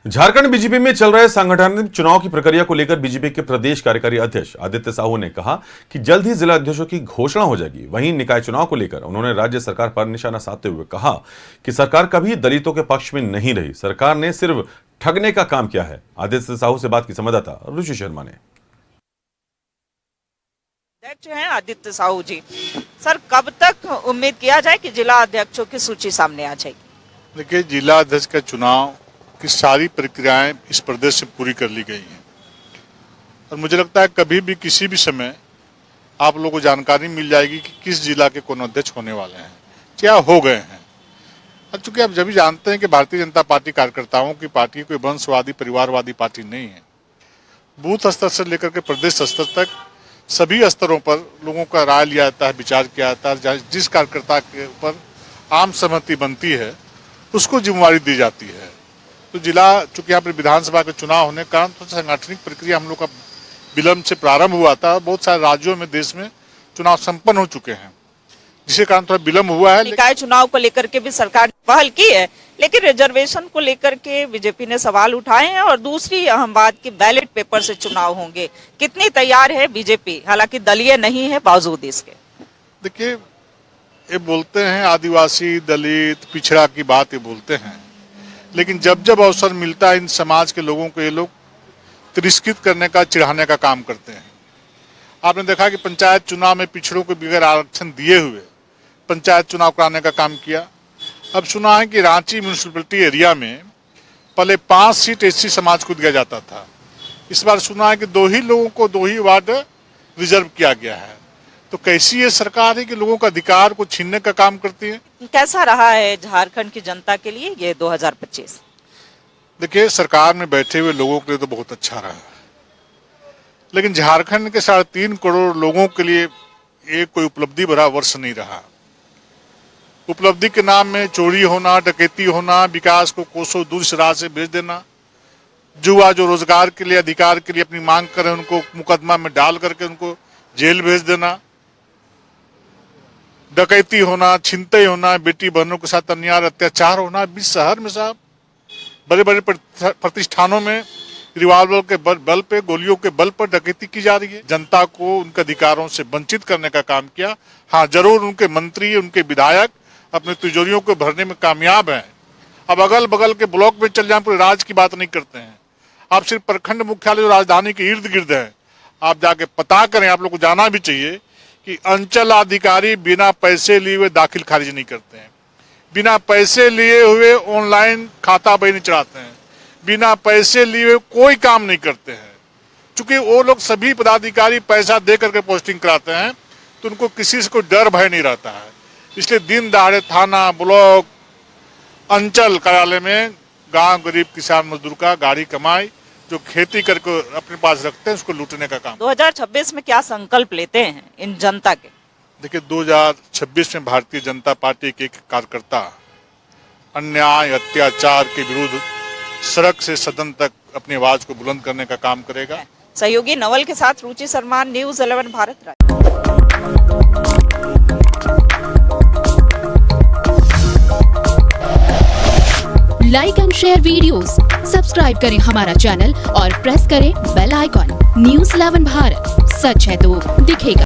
Jharkhand BJP में चल रहे सांगठनिक चुनाव की प्रक्रिया को लेकर बीजेपी के प्रदेश कार्यकारी अध्यक्ष आदित्य साहू ने कहा कि जल्द ही जिला अध्यक्षों की घोषणा हो जाएगी। वहीं निकाय चुनाव को लेकर उन्होंने राज्य सरकार पर निशाना साधते हुए कहा कि सरकार कभी दलितों के पक्ष में नहीं रही, सरकार ने सिर्फ ठगने का काम किया है। आदित्य साहू से बात की संवाददाता रुचि शर्मा ने। अध्यक्ष हैं आदित्य साहू जी, सर कब तक उम्मीद किया जाए कि जिला अध्यक्षों की सूची सामने आ जाएगी? देखिए, जिला अध्यक्ष का चुनाव की सारी प्रक्रियाएं इस प्रदेश से पूरी कर ली गई हैं और मुझे लगता है कभी भी किसी भी समय आप लोगों को जानकारी मिल जाएगी कि किस जिला के कौन अध्यक्ष होने वाले हैं, क्या हो गए हैं। और चूंकि आप जब भी जानते हैं कि भारतीय जनता पार्टी कार्यकर्ताओं की पार्टी कोई वंशवादी परिवारवादी पार्टी नहीं है। बूथ स्तर से लेकर के प्रदेश स्तर तक सभी स्तरों पर लोगों का राय लिया जाता है, विचार किया जाता है। जिस कार्यकर्ता के ऊपर आम सहमति बनती है उसको जिम्मेवारी दी जाती है। तो जिला चूंकि यहाँ पर विधानसभा का चुनाव होने के कारण तो सांगठनिक प्रक्रिया हम लोग का विलंब से प्रारंभ हुआ था। बहुत सारे राज्यों में देश में चुनाव संपन्न हो चुके हैं, जिसके कारण थोड़ा विलंब हुआ है। निकाय चुनाव को लेकर के भी सरकार ने पहल की है, लेकिन रिजर्वेशन को लेकर के बीजेपी ने सवाल उठाए हैं और दूसरी अहम बात की बैलेट पेपर से चुनाव होंगे। कितनी तैयार है बीजेपी, हालांकि दलीय नहीं है बावजूद इसके? देखिए, ये बोलते हैं आदिवासी दलित पिछड़ा की बात ये बोलते हैं, लेकिन जब जब अवसर मिलता है इन समाज के लोगों को ये लोग तिरस्कृत करने का, चिढ़ाने का काम करते हैं। आपने देखा कि पंचायत चुनाव में पिछड़ों को बगैर आरक्षण दिए हुए पंचायत चुनाव कराने का काम किया। अब सुना है कि रांची म्यूनिसिपैलिटी एरिया में पहले 5 सीट एससी समाज को दिया जाता था, इस बार सुना है कि 2 ही लोगों को 2 ही वार्ड रिजर्व किया गया है। तो कैसी ये सरकार है कि लोगों का अधिकार को छीनने का काम करती है? कैसा रहा है झारखंड की जनता के लिए ये 2025? देखिए, सरकार में बैठे हुए लोगों के लिए तो बहुत अच्छा रहा, लेकिन झारखंड के 3.5 करोड़ लोगों के लिए ये कोई उपलब्धि भरा वर्ष नहीं रहा। उपलब्धि के नाम में चोरी होना, डकैती होना, विकास को कोसों दूर से राह से भेज देना, युवा जो रोजगार के लिए अधिकार के लिए अपनी मांग करें उनको मुकदमा में डाल करके उनको जेल भेज देना, डकैती होना, छिनतई होना, बेटी बहनों के साथ अन्याय अत्याचार होना। बीच शहर में साहब बड़े बड़े प्रतिष्ठानों में रिवाल्वर के बल पे, गोलियों के बल पर डकैती की जा रही है। जनता को उनके अधिकारों से वंचित करने का काम किया। हाँ, जरूर उनके मंत्री, उनके विधायक अपने तिजोरियों को भरने में कामयाब हैं। अब अगल बगल के ब्लॉक में चल जाए, पूरे राज्य की बात नहीं करते हैं। आप सिर्फ प्रखंड मुख्यालय जो राजधानी के इर्द गिर्द है, आप जाके पता करें, आप लोग को जाना भी चाहिए कि अंचल अधिकारी बिना पैसे लिए हुए दाखिल खारिज नहीं करते हैं, बिना पैसे लिए हुए ऑनलाइन खाता बही नहीं चढ़ाते हैं, बिना पैसे लिए हुए कोई काम नहीं करते हैं। चूंकि वो लोग सभी पदाधिकारी पैसा दे करके पोस्टिंग कराते हैं, तो उनको किसी से कोई डर भय नहीं रहता है। इसलिए दिन दहाड़े थाना, ब्लॉक, अंचल कार्यालय में गांव गरीब किसान मजदूर का गाड़ी कमाई जो खेती करके अपने पास रखते हैं उसको लूटने का काम। 2026 में क्या संकल्प लेते हैं इन जनता के? देखिए, 2026 में भारतीय जनता पार्टी के एक कार्यकर्ता अन्याय अत्याचार के विरुद्ध सड़क से सदन तक अपनी आवाज को बुलंद करने का काम करेगा। सहयोगी नवल के साथ Ruchi Sharma, news 11 Bharat. Like and share videos, subscribe करें हमारा चैनल और प्रेस करें बेल आइकॉन। न्यूज़ 11 भारत, सच है तो दिखेगा।